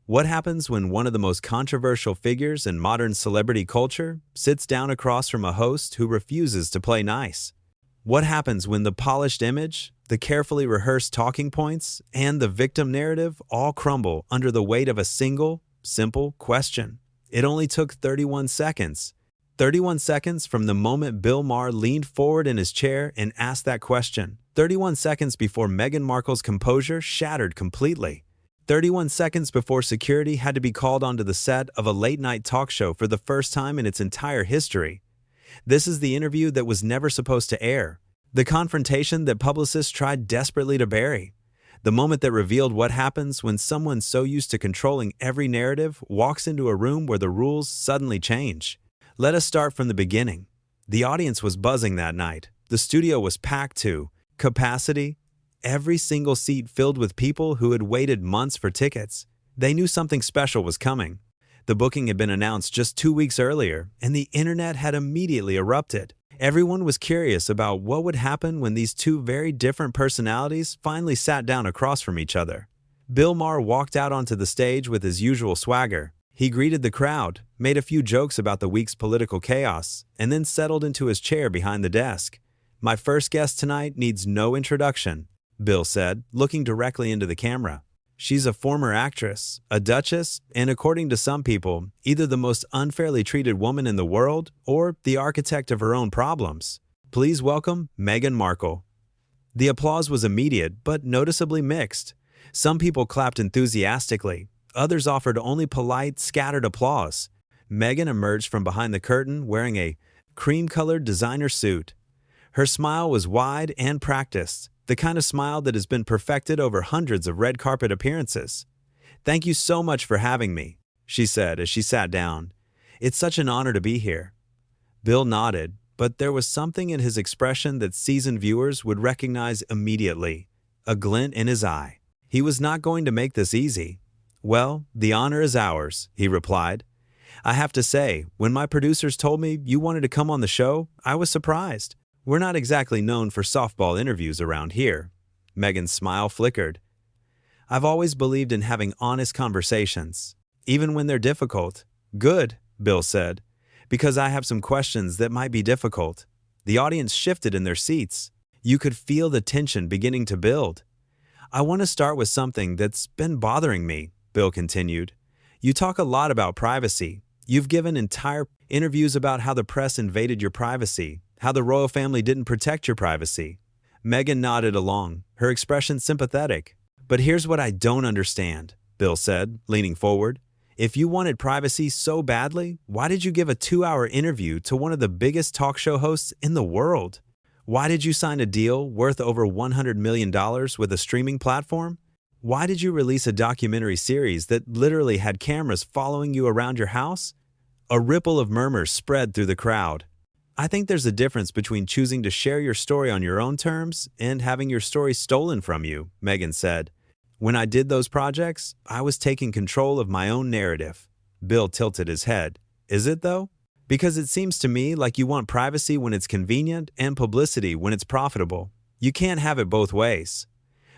What happens when one of the most controversial figures in modern celebrity culture sits down across from a host who refuses to play nice? What happens when the polished image, the carefully rehearsed talking points, and the victim narrative all crumble under the weight of a single, simple question? It only took 31 seconds. 31 seconds from the moment Bill Maher leaned forward in his chair and asked that question. 31 seconds before Meghan Markle's composure shattered completely. 31 seconds before security had to be called onto the set of a late-night talk show for the first time in its entire history. This is the interview that was never supposed to air. The confrontation that publicists tried desperately to bury. The moment that revealed what happens when someone so used to controlling every narrative walks into a room where the rules suddenly change. Let us start from the beginning. The audience was buzzing that night. The studio was packed to capacity, every single seat filled with people who had waited months for tickets. They knew something special was coming. The booking had been announced just 2 weeks earlier, and the internet had immediately erupted. Everyone was curious about what would happen when these two very different personalities finally sat down across from each other. Bill Maher walked out onto the stage with his usual swagger. He greeted the crowd, made a few jokes about the week's political chaos, and then settled into his chair behind the desk. "My first guest tonight needs no introduction," Bill said, looking directly into the camera. "She's a former actress, a duchess, and according to some people, either the most unfairly treated woman in the world or the architect of her own problems. Please welcome Meghan Markle." The applause was immediate but noticeably mixed. Some people clapped enthusiastically. Others offered only polite, scattered applause. Meghan emerged from behind the curtain wearing a cream-colored designer suit. Her smile was wide and practiced, the kind of smile that has been perfected over hundreds of red carpet appearances. "Thank you so much for having me," she said as she sat down. "It's such an honor to be here." Bill nodded, but there was something in his expression that seasoned viewers would recognize immediately, a glint in his eye. He was not going to make this easy. "Well, the honor is ours," he replied. "I have to say, when my producers told me you wanted to come on the show, I was surprised. We're not exactly known for softball interviews around here." Meghan's smile flickered. "I've always believed in having honest conversations, even when they're difficult." "Good," Bill said, "because I have some questions that might be difficult." The audience shifted in their seats. You could feel the tension beginning to build. "I want to start with something that's been bothering me," Bill continued. "You talk a lot about privacy. You've given entire interviews about how the press invaded your privacy, how the royal family didn't protect your privacy." Meghan nodded along, her expression sympathetic. "But here's what I don't understand," Bill said, leaning forward. "If you wanted privacy so badly, why did you give a 2-hour interview to one of the biggest talk show hosts in the world? Why did you sign a deal worth over $100 million with a streaming platform? Why did you release a documentary series that literally had cameras following you around your house?" A ripple of murmurs spread through the crowd. "I think there's a difference between choosing to share your story on your own terms and having your story stolen from you," Meghan said. "When I did those projects, I was taking control of my own narrative." Bill tilted his head. "Is it though? Because it seems to me like you want privacy when it's convenient and publicity when it's profitable. You can't have it both ways."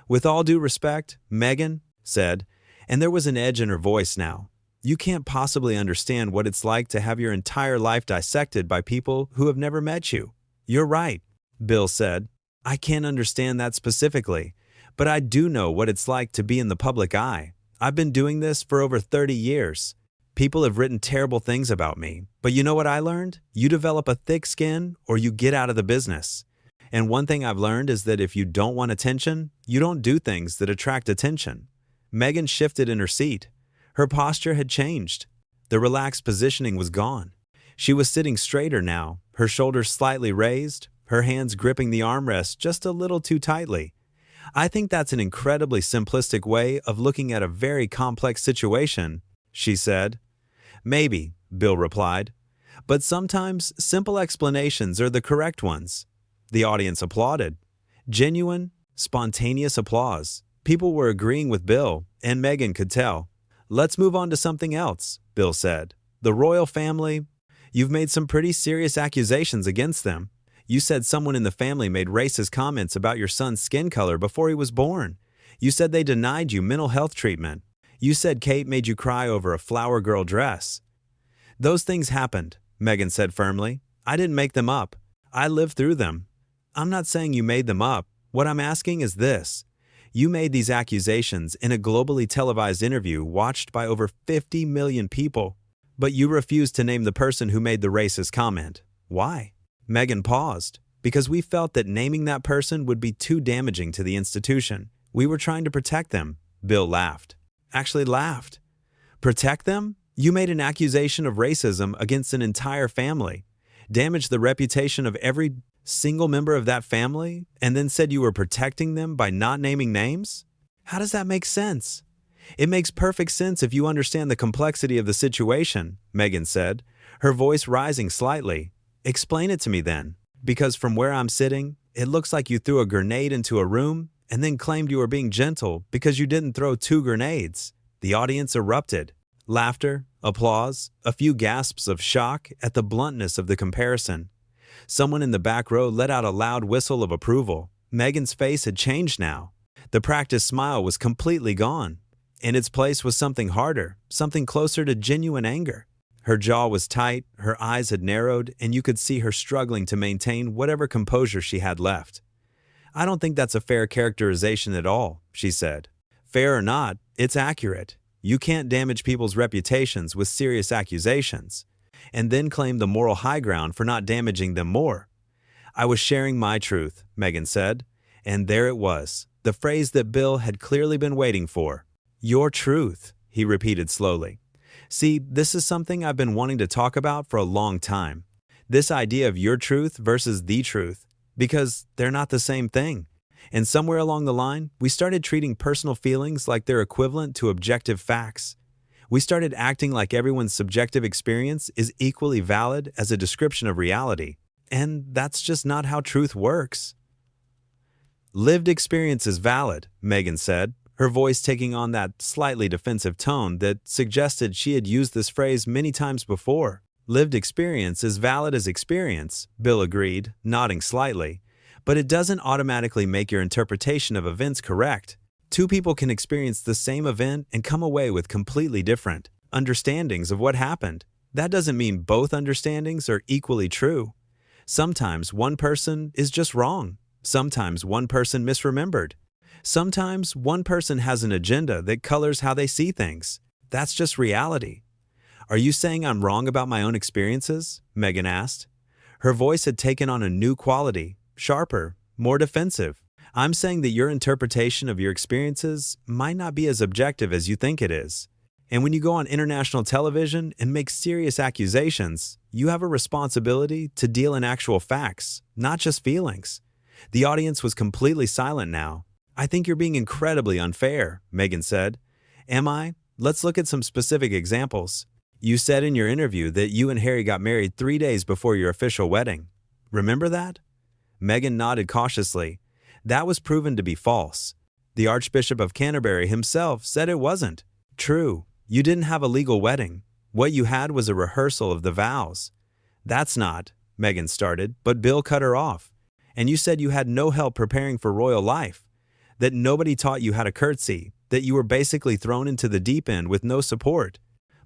"With all due respect," Meghan said, and there was an edge in her voice now, "you can't possibly understand what it's like to have your entire life dissected by people who have never met you." "You're right," Bill said. "I can't understand that specifically, but I do know what it's like to be in the public eye. I've been doing this for over 30 years. People have written terrible things about me, but you know what I learned? You develop a thick skin or you get out of the business. And one thing I've learned is that if you don't want attention, you don't do things that attract attention." Meghan shifted in her seat. Her posture had changed. The relaxed positioning was gone. She was sitting straighter now, her shoulders slightly raised, her hands gripping the armrest just a little too tightly. "I think that's an incredibly simplistic way of looking at a very complex situation," she said. "Maybe," Bill replied. "But sometimes simple explanations are the correct ones." The audience applauded. Genuine, spontaneous applause. People were agreeing with Bill, and Meghan could tell. "Let's move on to something else," Bill said. "The royal family. You've made some pretty serious accusations against them. You said someone in the family made racist comments about your son's skin color before he was born. You said they denied you mental health treatment. You said Kate made you cry over a flower girl dress. Those things happened, Meghan said firmly. I didn't make them up. I lived through them. I'm not saying you made them up. What I'm asking is this. You made these accusations in a globally televised interview watched by over 50 million people, but you refused to name the person who made the racist comment. Why? Meghan paused. Because we felt that naming that person would be too damaging to the institution. We were trying to protect them. Bill laughed. Actually laughed. Protect them? You made an accusation of racism against an entire family, damaged the reputation of every single member of that family, and then said you were protecting them by not naming names? How does that make sense? It makes perfect sense if you understand the complexity of the situation, Meghan said, her voice rising slightly. Explain it to me then. Because from where I'm sitting, it looks like you threw a grenade into a room and then claimed you were being gentle because you didn't throw 2 grenades. The audience erupted. Laughter, applause, a few gasps of shock at the bluntness of the comparison. Someone in the back row let out a loud whistle of approval. Meghan's face had changed now. The practiced smile was completely gone. In its place was something harder, something closer to genuine anger. Her jaw was tight, her eyes had narrowed, and you could see her struggling to maintain whatever composure she had left. I don't think that's a fair characterization at all, she said. Fair or not, it's accurate. You can't damage people's reputations with serious accusations, and then claim the moral high ground for not damaging them more. I was sharing my truth, Meghan said, and there it was, the phrase that Bill had clearly been waiting for. Your truth, he repeated slowly. See, this is something I've been wanting to talk about for a long time. This idea of your truth versus the truth, because they're not the same thing. And somewhere along the line, we started treating personal feelings like they're equivalent to objective facts. We started acting like everyone's subjective experience is equally valid as a description of reality. And that's just not how truth works. Lived experience is valid, Meghan said, her voice taking on that slightly defensive tone that suggested she had used this phrase many times before. Lived experience is valid as experience, Bill agreed, nodding slightly, but it doesn't automatically make your interpretation of events correct. 2 people can experience the same event and come away with completely different understandings of what happened. That doesn't mean both understandings are equally true. Sometimes one person is just wrong. Sometimes one person misremembered. Sometimes one person has an agenda that colors how they see things. That's just reality. Are you saying I'm wrong about my own experiences? Meghan asked. Her voice had taken on a new quality, sharper, more defensive. I'm saying that your interpretation of your experiences might not be as objective as you think it is. And when you go on international television and make serious accusations, you have a responsibility to deal in actual facts, not just feelings. The audience was completely silent now. I think you're being incredibly unfair, Meghan said. Am I? Let's look at some specific examples. You said in your interview that you and Harry got married 3 days before your official wedding. Remember that? Meghan nodded cautiously. That was proven to be false. The Archbishop of Canterbury himself said it wasn't. True, you didn't have a legal wedding. What you had was a rehearsal of the vows. That's not, Meghan started, but Bill cut her off. And you said you had no help preparing for royal life. That nobody taught you how to curtsy, that you were basically thrown into the deep end with no support.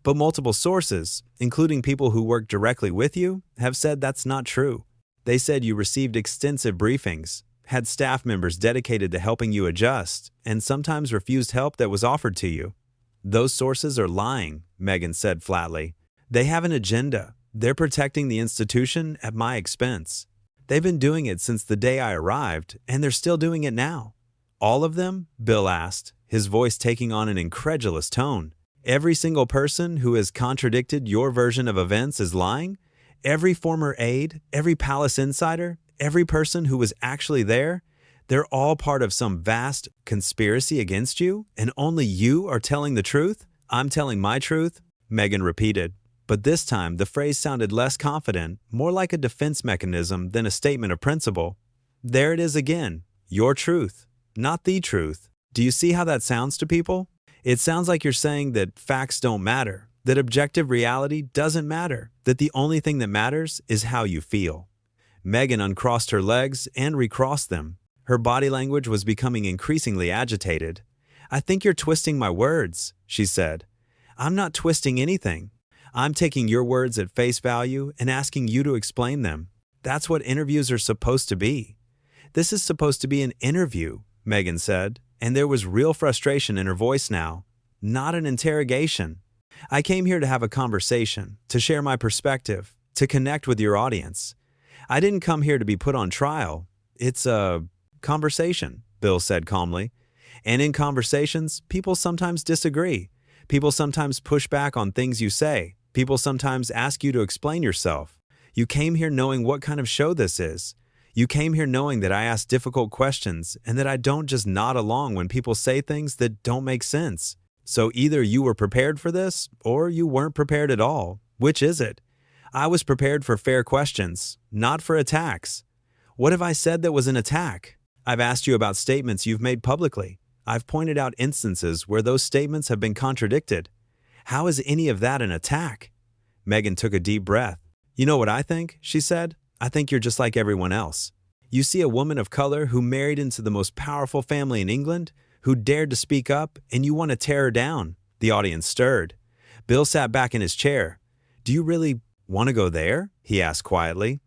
But multiple sources, including people who work directly with you, have said that's not true. They said you received extensive briefings, had staff members dedicated to helping you adjust, and sometimes refused help that was offered to you. Those sources are lying, Meghan said flatly. They have an agenda. They're protecting the institution at my expense. They've been doing it since the day I arrived, and they're still doing it now. All of them? Bill asked, his voice taking on an incredulous tone. Every single person who has contradicted your version of events is lying? Every former aide, every palace insider, every person who was actually there? They're all part of some vast conspiracy against you, and only you are telling the truth? I'm telling my truth, Meghan repeated. But this time, the phrase sounded less confident, more like a defense mechanism than a statement of principle. There it is again, your truth, not the truth. Do you see how that sounds to people? It sounds like you're saying that facts don't matter, that objective reality doesn't matter, that the only thing that matters is how you feel. Meghan uncrossed her legs and recrossed them. Her body language was becoming increasingly agitated. I think you're twisting my words, she said. I'm not twisting anything. I'm taking your words at face value and asking you to explain them. That's what interviews are supposed to be. This is supposed to be an interview, Meghan said, and there was real frustration in her voice now. Not an interrogation. I came here to have a conversation, to share my perspective, to connect with your audience. I didn't come here to be put on trial. It's a conversation, Bill said calmly. And in conversations, people sometimes disagree. People sometimes push back on things you say. People sometimes ask you to explain yourself. You came here knowing what kind of show this is. You came here knowing that I ask difficult questions and that I don't just nod along when people say things that don't make sense. So either you were prepared for this or you weren't prepared at all. Which is it? I was prepared for fair questions, not for attacks. What have I said that was an attack? I've asked you about statements you've made publicly. I've pointed out instances where those statements have been contradicted. How is any of that an attack? Meghan took a deep breath. You know what I think? She said. I think you're just like everyone else. You see a woman of color who married into the most powerful family in England, who dared to speak up, and you want to tear her down. The audience stirred. Bill sat back in his chair. Do you really want to go there? He asked quietly.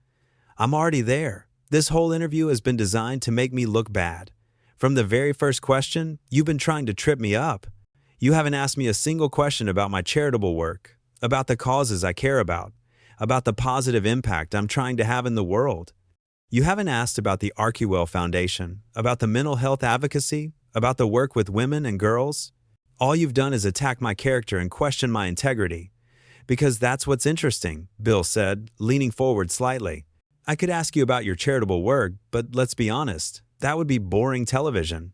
I'm already there. This whole interview has been designed to make me look bad. From the very first question, you've been trying to trip me up. You haven't asked me a single question about my charitable work, about the causes I care about the positive impact I'm trying to have in the world. You haven't asked about the Archewell Foundation, about the mental health advocacy, about the work with women and girls. All you've done is attack my character and question my integrity. Because that's what's interesting, Bill said, leaning forward slightly. I could ask you about your charitable work, but let's be honest, that would be boring television.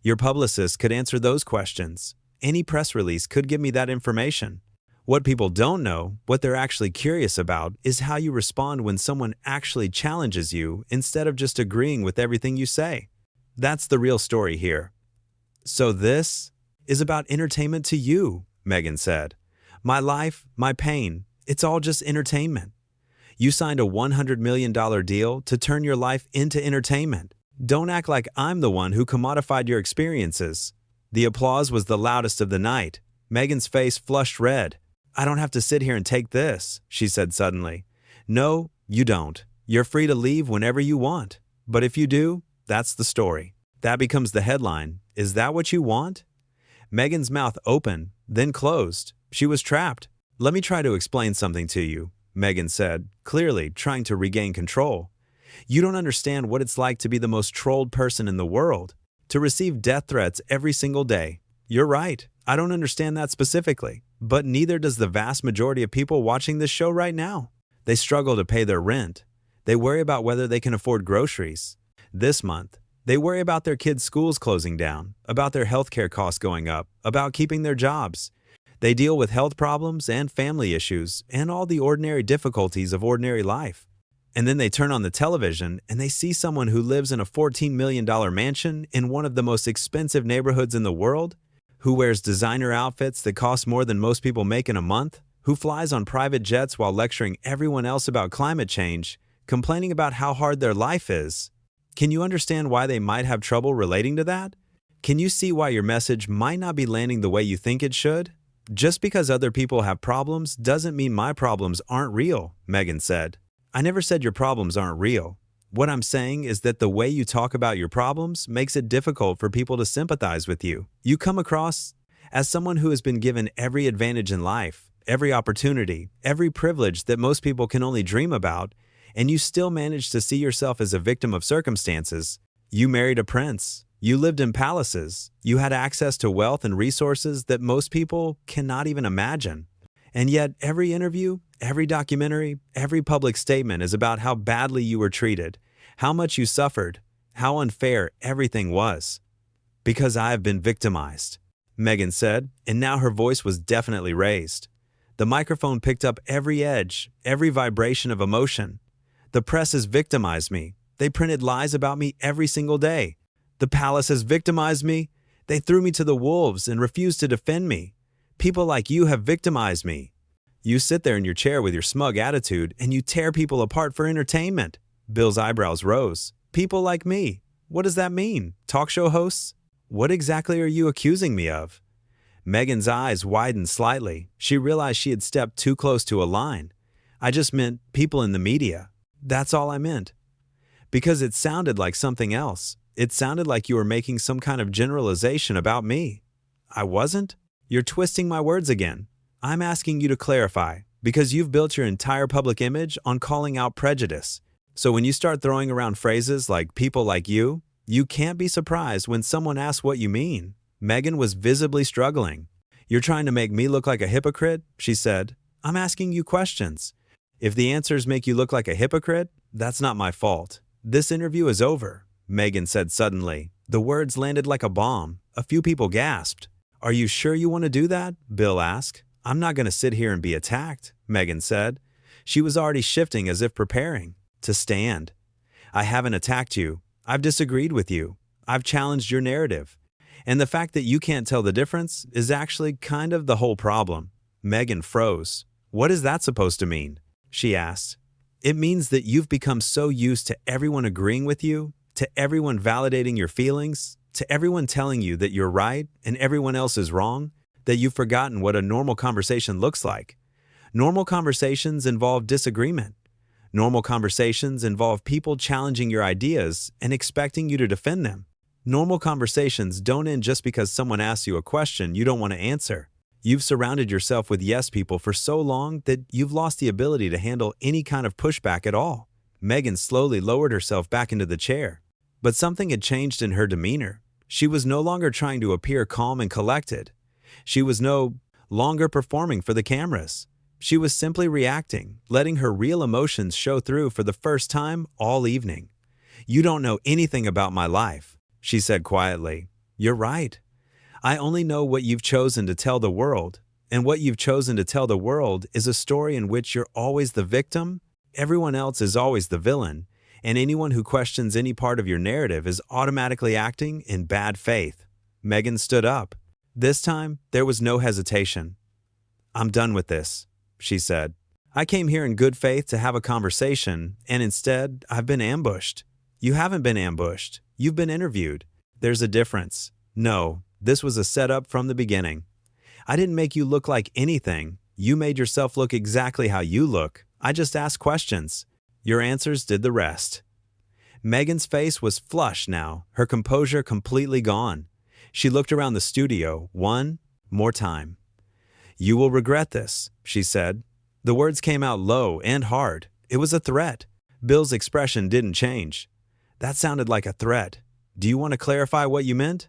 Your publicist could answer those questions. Any press release could give me that information. What people don't know, what they're actually curious about, is how you respond when someone actually challenges you instead of just agreeing with everything you say. That's the real story here. So this is about entertainment to you, Meghan said. My life, my pain, it's all just entertainment. You signed a $100 million deal to turn your life into entertainment. Don't act like I'm the one who commodified your experiences. The applause was the loudest of the night. Meghan's face flushed red. I don't have to sit here and take this, she said suddenly. No, you don't. You're free to leave whenever you want. But if you do, that's the story. That becomes the headline. Is that what you want? Meghan's mouth opened, then closed. She was trapped. Let me try to explain something to you, Meghan said, clearly trying to regain control. You don't understand what it's like to be the most trolled person in the world, to receive death threats every single day. You're right. I don't understand that specifically, but neither does the vast majority of people watching this show right now. They struggle to pay their rent. They worry about whether they can afford groceries. This month, they worry about their kids' schools closing down, about their healthcare costs going up, about keeping their jobs. They deal with health problems and family issues and all the ordinary difficulties of ordinary life. And then they turn on the television and they see someone who lives in a $14 million mansion in one of the most expensive neighborhoods in the world, who wears designer outfits that cost more than most people make in a month, who flies on private jets while lecturing everyone else about climate change, complaining about how hard their life is. Can you understand why they might have trouble relating to that? Can you see why your message might not be landing the way you think it should? Just because other people have problems doesn't mean my problems aren't real, Meghan said. I never said your problems aren't real. What I'm saying is that the way you talk about your problems makes it difficult for people to sympathize with you. You come across as someone who has been given every advantage in life, every opportunity, every privilege that most people can only dream about, and you still manage to see yourself as a victim of circumstances. You married a prince. You lived in palaces. You had access to wealth and resources that most people cannot even imagine. And yet, every interview, every documentary, every public statement is about how badly you were treated, how much you suffered, how unfair everything was. Because I have been victimized, Meghan said, and now her voice was definitely raised. The microphone picked up every edge, every vibration of emotion. The press has victimized me. They printed lies about me every single day. The palace has victimized me. They threw me to the wolves and refused to defend me. People like you have victimized me. You sit there in your chair with your smug attitude and you tear people apart for entertainment. Bill's eyebrows rose. People like me. What does that mean? Talk show hosts? What exactly are you accusing me of? Meghan's eyes widened slightly. She realized she had stepped too close to a line. I just meant people in the media. That's all I meant. Because it sounded like something else. It sounded like you were making some kind of generalization about me. I wasn't? You're twisting my words again. I'm asking you to clarify, because you've built your entire public image on calling out prejudice. So when you start throwing around phrases like people like you can't be surprised when someone asks what you mean. Meghan was visibly struggling. You're trying to make me look like a hypocrite, she said. I'm asking you questions. If the answers make you look like a hypocrite, that's not my fault. This interview is over, Meghan said suddenly. The words landed like a bomb. A few people gasped. Are you sure you want to do that? Bill asked. I'm not going to sit here and be attacked, Meghan said. She was already shifting as if preparing to stand. I haven't attacked you. I've disagreed with you. I've challenged your narrative. And the fact that you can't tell the difference is actually kind of the whole problem. Meghan froze. What is that supposed to mean? She asked. It means that you've become so used to everyone agreeing with you, to everyone validating your feelings, to everyone telling you that you're right and everyone else is wrong, that you've forgotten what a normal conversation looks like. Normal conversations involve disagreement. Normal conversations involve people challenging your ideas and expecting you to defend them. Normal conversations don't end just because someone asks you a question you don't want to answer. You've surrounded yourself with yes people for so long that you've lost the ability to handle any kind of pushback at all. Meghan slowly lowered herself back into the chair. But something had changed in her demeanor. She was no longer trying to appear calm and collected. She was no longer performing for the cameras. She was simply reacting, letting her real emotions show through for the first time all evening. You don't know anything about my life, she said quietly. You're right. I only know what you've chosen to tell the world, and what you've chosen to tell the world is a story in which you're always the victim, everyone else is always the villain, and anyone who questions any part of your narrative is automatically acting in bad faith. Meghan stood up. This time, there was no hesitation. I'm done with this, she said. I came here in good faith to have a conversation, and instead, I've been ambushed. You haven't been ambushed. You've been interviewed. There's a difference. No, this was a setup from the beginning. I didn't make you look like anything. You made yourself look exactly how you look. I just asked questions. Your answers did the rest. Meghan's face was flushed now, her composure completely gone. She looked around the studio one more time. You will regret this, she said. The words came out low and hard. It was a threat. Bill's expression didn't change. That sounded like a threat. Do you want to clarify what you meant?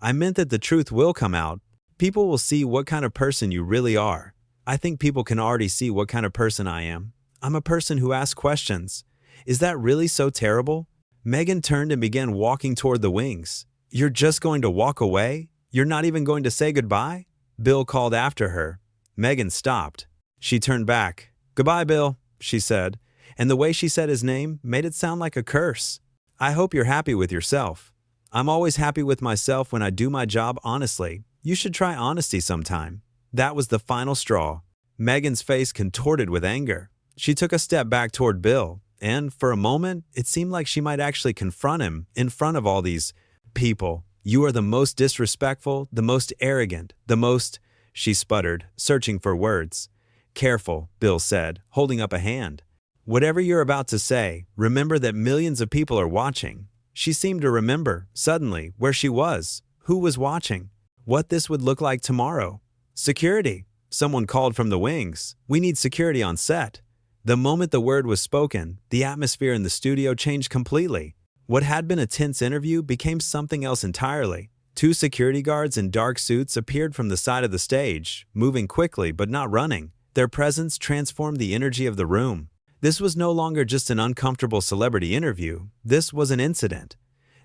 I meant that the truth will come out. People will see what kind of person you really are. I think people can already see what kind of person I am. I'm a person who asks questions. Is that really so terrible? Meghan turned and began walking toward the wings. You're just going to walk away? You're not even going to say goodbye? Bill called after her. Meghan stopped. She turned back. Goodbye, Bill, she said, and the way she said his name made it sound like a curse. I hope you're happy with yourself. I'm always happy with myself when I do my job honestly. You should try honesty sometime. That was the final straw. Meghan's face contorted with anger. She took a step back toward Bill, and for a moment, it seemed like she might actually confront him in front of all these people. You are the most disrespectful, the most arrogant, the most, she sputtered, searching for words. Careful, Bill said, holding up a hand. Whatever you're about to say, remember that millions of people are watching. She seemed to remember, suddenly, where she was, who was watching, what this would look like tomorrow. Security. Someone called from the wings. We need security on set. The moment the word was spoken, the atmosphere in the studio changed completely. What had been a tense interview became something else entirely. Two security guards in dark suits appeared from the side of the stage, moving quickly but not running. Their presence transformed the energy of the room. This was no longer just an uncomfortable celebrity interview. This was an incident.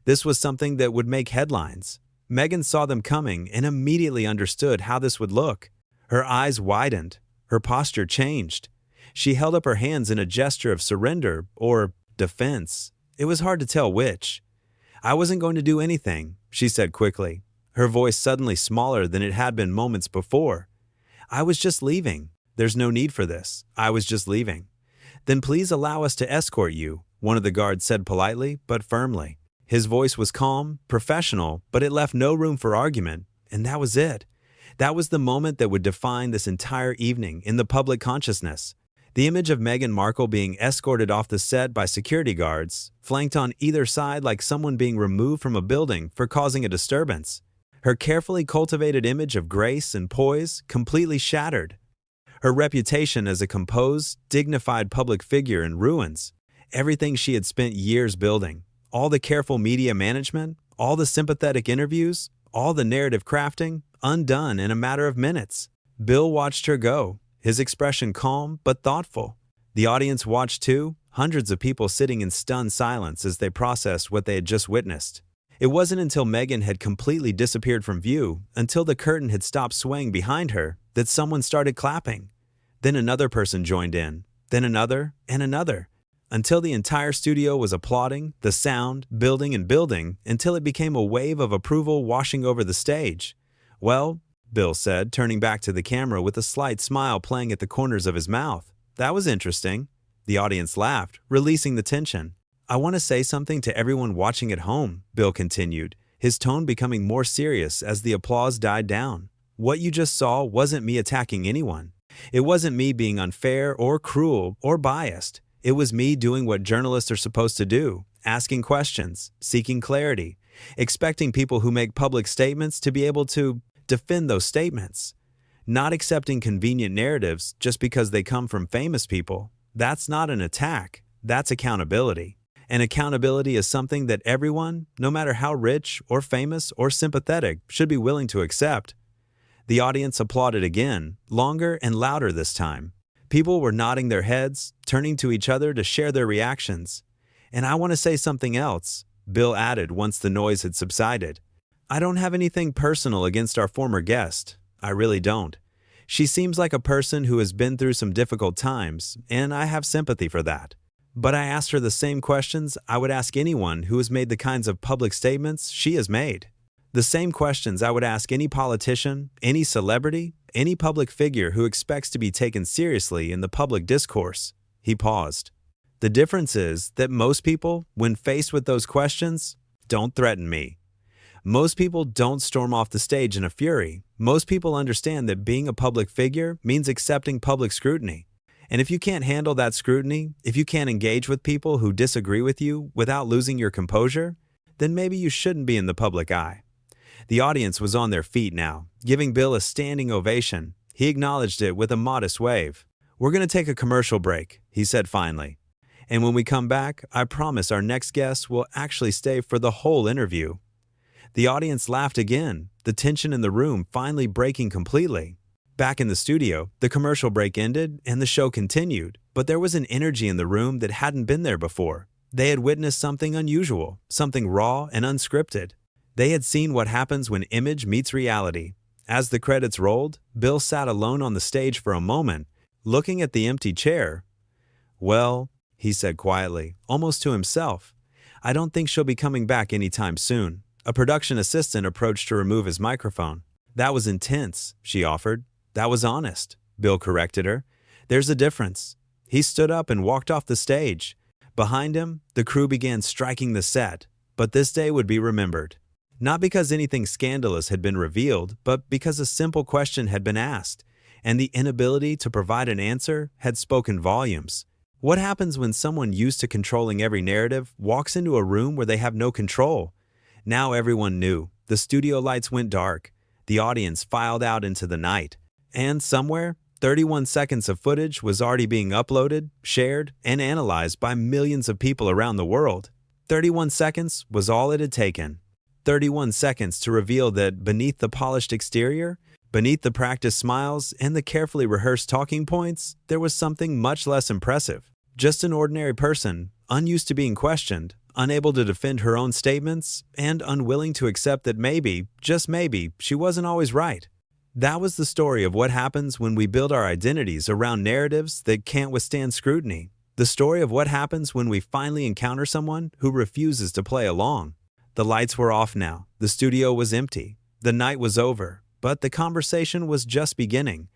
This was something that would make headlines. Meghan saw them coming and immediately understood how this would look. Her eyes widened. Her posture changed. She held up her hands in a gesture of surrender or defense. It was hard to tell which. I wasn't going to do anything, she said quickly, her voice suddenly smaller than it had been moments before. I was just leaving. There's no need for this. I was just leaving. Then please allow us to escort you, one of the guards said politely but firmly. His voice was calm, professional, but it left no room for argument, and that was it. That was the moment that would define this entire evening in the public consciousness. The image of Meghan Markle being escorted off the set by security guards, flanked on either side like someone being removed from a building for causing a disturbance. Her carefully cultivated image of grace and poise completely shattered. Her reputation as a composed, dignified public figure in ruins. Everything she had spent years building, all the careful media management, all the sympathetic interviews, all the narrative crafting, undone in a matter of minutes. Bill watched her go, his expression calm but thoughtful. The audience watched too, hundreds of people sitting in stunned silence as they processed what they had just witnessed. It wasn't until Meghan had completely disappeared from view, until the curtain had stopped swaying behind her, that someone started clapping. Then another person joined in, then another and another, until the entire studio was applauding, the sound building and building, until it became a wave of approval washing over the stage. "Well," Bill said, turning back to the camera with a slight smile playing at the corners of his mouth, "that was interesting." The audience laughed, releasing the tension. "I want to say something to everyone watching at home," Bill continued, his tone becoming more serious as the applause died down. "What you just saw wasn't me attacking anyone. It wasn't me being unfair or cruel or biased. It was me doing what journalists are supposed to do, asking questions, seeking clarity, expecting people who make public statements to be able to defend those statements, not accepting convenient narratives just because they come from famous people. That's not an attack, that's accountability. And accountability is something that everyone, no matter how rich or famous or sympathetic, should be willing to accept." The audience applauded again, longer and louder this time. People were nodding their heads, turning to each other to share their reactions. "And I want to say something else," Bill added once the noise had subsided. "I don't have anything personal against our former guest. I really don't. She seems like a person who has been through some difficult times, and I have sympathy for that. But I asked her the same questions I would ask anyone who has made the kinds of public statements she has made. The same questions I would ask any politician, any celebrity, any public figure who expects to be taken seriously in the public discourse." He paused. "The difference is that most people, when faced with those questions, don't threaten me. Most people don't storm off the stage in a fury. Most people understand that being a public figure means accepting public scrutiny. And if you can't handle that scrutiny, if you can't engage with people who disagree with you without losing your composure, then maybe you shouldn't be in the public eye." The audience was on their feet now, giving Bill a standing ovation. He acknowledged it with a modest wave. "We're going to take a commercial break," he said finally. "And when we come back, I promise our next guest will actually stay for the whole interview." The audience laughed again, the tension in the room finally breaking completely. Back in the studio, the commercial break ended and the show continued, but there was an energy in the room that hadn't been there before. They had witnessed something unusual, something raw and unscripted. They had seen what happens when image meets reality. As the credits rolled, Bill sat alone on the stage for a moment, looking at the empty chair. "Well," he said quietly, almost to himself, "I don't think she'll be coming back anytime soon." A production assistant approached to remove his microphone. "That was intense," she offered. "That was honest," Bill corrected her. "There's a difference." He stood up and walked off the stage. Behind him, the crew began striking the set, but this day would be remembered. Not because anything scandalous had been revealed, but because a simple question had been asked, and the inability to provide an answer had spoken volumes. What happens when someone used to controlling every narrative walks into a room where they have no control? Now everyone knew. The studio lights went dark. The audience filed out into the night. And somewhere, 31 seconds of footage was already being uploaded, shared, and analyzed by millions of people around the world. 31 seconds was all it had taken. 31 seconds to reveal that beneath the polished exterior, beneath the practiced smiles and the carefully rehearsed talking points, there was something much less impressive. Just an ordinary person, unused to being questioned, unable to defend her own statements, and unwilling to accept that maybe, just maybe, she wasn't always right. That was the story of what happens when we build our identities around narratives that can't withstand scrutiny. The story of what happens when we finally encounter someone who refuses to play along. The lights were off now. The studio was empty. The night was over. But the conversation was just beginning.